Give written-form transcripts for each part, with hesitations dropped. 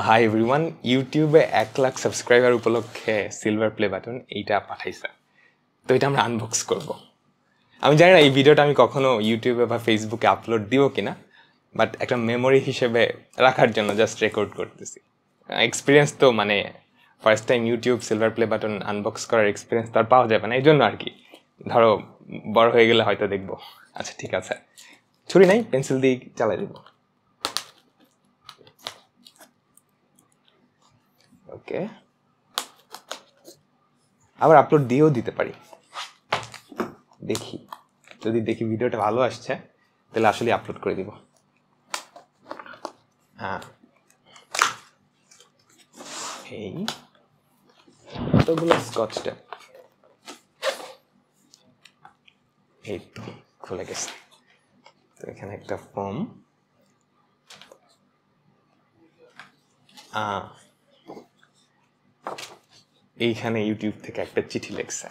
Hi everyone, ইউটিউবে 1,00,000 subscriber উপলক্ষে silver play button এইটা পাঠাইছে। তো এটা আমরা আনবক্স করব। আমি জানি না এই ভিডিওটা আমি কখনো ইউটিউবে বা ফেসবুকে আপলোড দিব কিনা, বাট একটা মেমোরি হিসেবে রাখার জন্য জাস্ট রেকর্ড করতেছি। এক্সপিরিয়েন্স তো মানে first time YouTube silver play button unbox করার এক্সপিরিয়েন্স তো আর পাওয়া যাবে না, এই জন্য আর কি। ধরো বড় হয়ে গেলে হয়তো দেখবো। আচ্ছা ঠিক আছে, ছুরি নাই, পেন্সিল দিয়ে চালাই দিব। ওকে, আবার আপলোড দিয়েও দিতে পারি। দেখি, যদি দেখি ভিডিওটা ভালো আসছে তাহলে আসলে আপলোড করে দিব। হ্যাঁ, এই কতগুলো স্কচ টেপ, এই তো খুলে গেছে। তো এখানে একটা ফর্ম, এইখানে ইউটিউব থেকে একটা চিঠি লিখছে।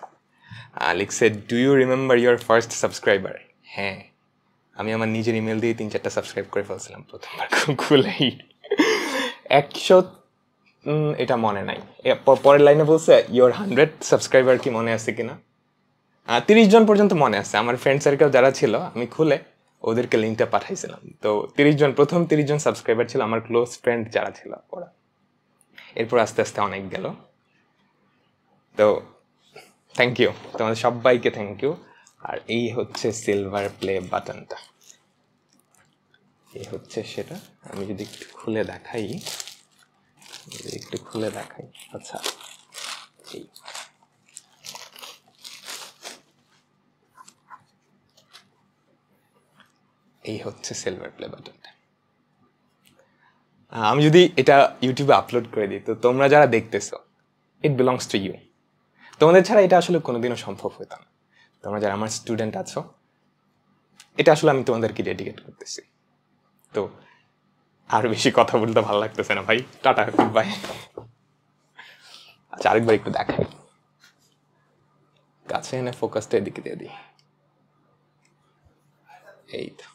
লিখছে, do you remember your first subscriber? হ্যাঁ, আমি আমার নিজের ইমেল দিয়ে 3-4টা সাবস্ক্রাইব করে ফেলছিলাম প্রথমবার খুলেই। 100 এটা মনে নাই। পরের লাইনে বলছে, ইউর 100 সাবস্ক্রাইবার কি মনে আছে কিনা। 30 জন পর্যন্ত মনে আছে। আমার ফ্রেন্ড সার্কেল যারা ছিল, আমি খুলে ওদেরকে লিঙ্কটা পাঠাইছিলাম। তো 30 জন, প্রথম 30 জন সাবস্ক্রাইবার ছিল আমার ক্লোজ ফ্রেন্ড যারা ছিল ওরা। এরপর আস্তে আস্তে অনেক গেল। তো থ্যাংক ইউ তোমাদের সবাইকে, থ্যাংক ইউ। আর এই হচ্ছে সিলভার প্লে বাটনটা, এই হচ্ছে সেটা। আমি যদি একটু খুলে দেখাই, আচ্ছা এই হচ্ছে সিলভার প্লে বাটনটা। আমি যদি এটা ইউটিউবে আপলোড করে দিই, তো তোমরা যারা দেখতেছো, ইট বিলংস টু ইউ। তোমাদের ছাড়া এটা আসলে কোনোদিনও সম্ভব হতো না। তোমরা যারা আমার স্টুডেন্ট আছো, এটা আসলে আমি তোমাদেরকে ডেডিকেট করতেছি। তো আর বেশি কথা বলতে ভালো লাগতেছে না ভাই, টাটা, গুড বাই। আচ্ছা, আরেকবার একটু দেখাই, কাছে এনে ফোকাসটা এদিকে দিয়ে দিই। এই তো।